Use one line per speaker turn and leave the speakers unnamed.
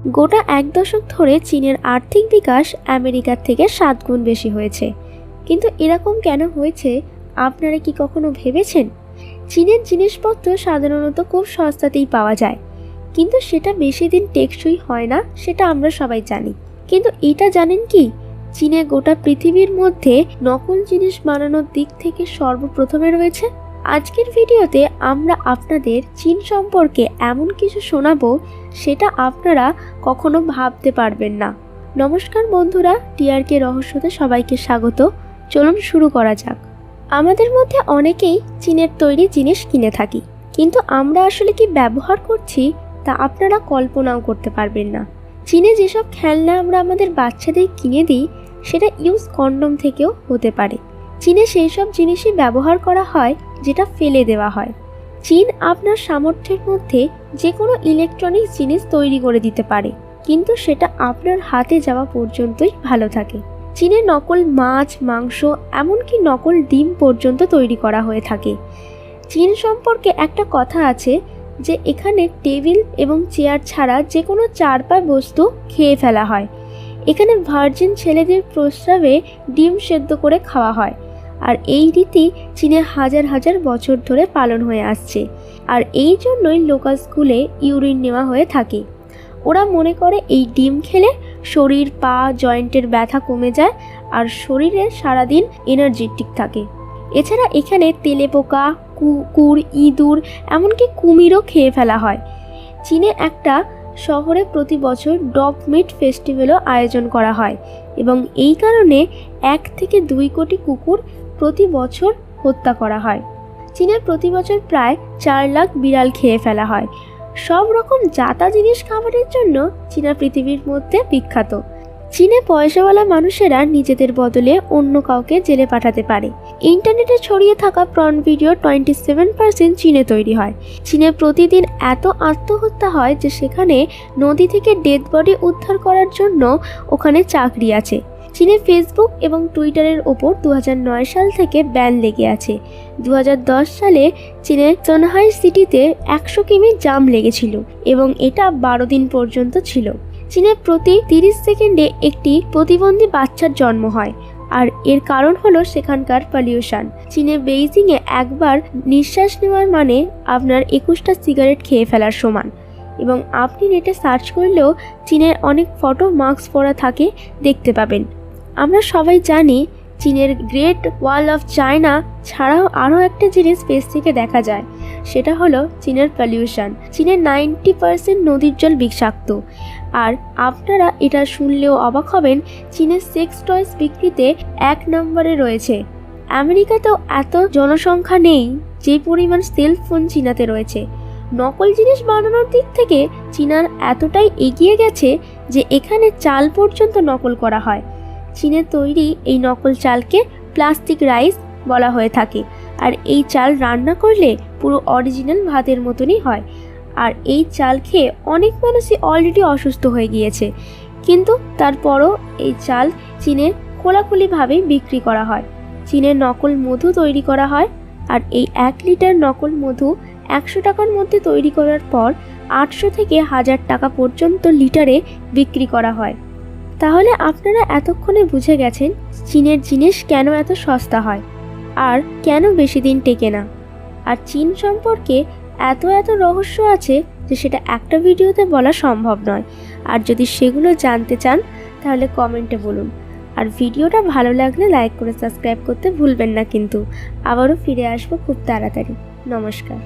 গোটা 1 দশক ধরে চীনের আর্থিক বিকাশ আমেরিকার থেকে 7 গুণ বেশি হয়েছে। কিন্তু এরকম কেন হয়েছে আপনারা কি কখনো ভেবেছেন? চীনের জিনিসপত্র সাধারণত খুব সস্তাতেই পাওয়া যায়, কিন্তু সেটা বেশি দিন টেকসই হয় না, সেটা আমরা সবাই জানি। কিন্তু এটা জানেন কি, চীনে গোটা পৃথিবীর মধ্যে নকল জিনিস বানানোর দিক থেকে সর্বপ্রথমে রয়েছে। আজকের ভিডিওতে আমরা আপনাদের চীন সম্পর্কে এমন কিছু শোনাবো সেটা আপনারা কখনো ভাবতে পারবেন না। নমস্কার বন্ধুরা, টিআরকে রহস্যতে সবাইকে স্বাগত। চলুন শুরু করা যাক। আমাদের মধ্যে অনেকেই চীনের তৈরি জিনিস কিনে থাকি, কিন্তু আমরা আসলে কি ব্যবহার করছি তা আপনারা কল্পনাও করতে পারবেন না। চীনে যেসব খেলনা আমরা আমাদের বাচ্চাদের কিনে দিই সেটা ইউজ কন্ডম থেকেও হতে পারে। চীনে সেই সব জিনিসই ব্যবহার করা হয় যেটা ফেলে দেওয়া হয়। চীন আপনার সামর্থ্যের মধ্যে যে কোনো ইলেকট্রনিক্স জিনিস তৈরি করে দিতে পারে, কিন্তু সেটা আপনার হাতে যাওয়া পর্যন্তই ভালো থাকে। চীনে নকল মাছ, মাংস, এমনকি নকল ডিম পর্যন্ত তৈরি করা হয়ে থাকে। চীন সম্পর্কে একটা কথা আছে যে এখানে টেবিল এবং চেয়ার ছাড়া যে কোনো 4 পায়ে বস্তু খেয়ে ফেলা হয়। এখানে ভার্জিন ছেলেদের প্রস্রাবে ডিম সেদ্ধ করে খাওয়া হয়, আর এই রীতি চীনে হাজার হাজার বছর ধরে পালন হয়ে আসছে। আর এই জন্যই লোকাল স্কুলে ইউরিন নেওয়া হয়ে থাকে। ওরা মনে করে এই ডিম খেলে শরীর, পা, জয়েন্টের ব্যথা কমে যায় আর শরীরে সারাদিন এনার্জেটিক থাকে। এছাড়া এখানে তেলেপোকা, কুকুর, ইঁদুর, এমনকি কুমিরও খেয়ে ফেলা হয়। চীনে একটা শহরে প্রতি বছর ডগ মিট ফেস্টিভ্যালও আয়োজন করা হয় এবং এই কারণে 1 থেকে 2 কোটি কুকুর প্রতি বছর হত্যা করা হয়। চীনে প্রতি বছর প্রায় 4 লাখ বিড়াল খেয়ে ফেলা হয়। সব রকম জাতা জিনিস খাবারের জন্য চীনা পৃথিবীর মধ্যে বিখ্যাত। চীনে পয়সাওয়ালা মানুষেরা নিজেদের বদলে অন্য কাউকে জেলে পাঠাতে পারে। ইন্টারনেটে ছড়িয়ে থাকা প্রন ভিডিও 27% চীনে তৈরি হয়। চীনে প্রতিদিন এত আত্মহত্যা হয় যে সেখানে নদী থেকে ডেড বডি উদ্ধার করার জন্য ওখানে চাকরি আছে। চীনে ফেসবুক এবং টুইটারের ওপর 2009 সাল থেকে ব্যান লেগে আছে। 2010 সালে চীনে সাংহাই সিটিতে 100 কিমি জাম লেগেছিল এবং এটা 12 দিন পর্যন্ত ছিল। চীনে প্রতি 30 সেকেন্ডে একটি প্রতিবন্ধী বাচ্চার জন্ম হয়, আর এর কারণ হলো সেখানকার পলিউশন। চীনে বেইজিংয়ে একবার নিঃশ্বাস নেওয়ার মানে আপনার 21টা সিগারেট খেয়ে ফেলার সমান। এবং আপনি নেটে সার্চ করলেও চীনের অনেক ফটো মাস্ক পরা থাকে দেখতে পাবেন। আমরা সবাই জানি চীনের গ্রেট ওয়াল অফ চায়না ছাড়াও আরও একটা জিনিস স্পেস থেকে দেখা যায়, সেটা হলো চীনের পলিউশন। চীনের 90% নদীর জল বিষাক্ত। আর আপনারা এটা শুনলেও অবাক হবেন, চীনের সেক্স টয়েস বিক্রিতে 1 নম্বরে রয়েছে। আমেরিকাতেও এত জনসংখ্যা নেই যে পরিমাণ সেলফোন চীনাতে রয়েছে। নকল জিনিস বানানোর দিক থেকে চীনার এতটাই এগিয়ে গেছে যে এখানে চাল পর্যন্ত নকল করা হয়। চীনে তৈরি এই নকল চালকে প্লাস্টিক রাইস বলা হয়ে থাকে, আর এই চাল রান্না করলে পুরো অরিজিনাল ভাতের মতনই হয়। আর এই চাল খেয়ে অনেক মানুষই অলরেডি অসুস্থ হয়ে গিয়েছে, কিন্তু তারপরও এই চাল চীনে খোলাখুলিভাবেই বিক্রি করা হয়। চীনে নকল মধু তৈরি করা হয়, আর এই 1 লিটার নকল মধু 100 টাকার মধ্যে তৈরি করার পর 800 থেকে 1000 টাকা পর্যন্ত লিটারে বিক্রি করা হয়। তাহলে আপনারা এতক্ষণে বুঝে গেছেন চীনের জিনিস কেন এত সস্তা হয় আর কেন বেশি দিন টেকে না। আর চীন সম্পর্কে এত রহস্য আছে যে সেটা একটা ভিডিওতে বলা সম্ভব নয়। আর যদি সেগুলো জানতে চান তাহলে কমেন্টে বলুন। আর ভিডিওটা ভালো লাগলে লাইক করে সাবস্ক্রাইব করতে ভুলবেন না কিন্তু। আবারও ফিরে আসবো খুব তাড়াতাড়ি। নমস্কার।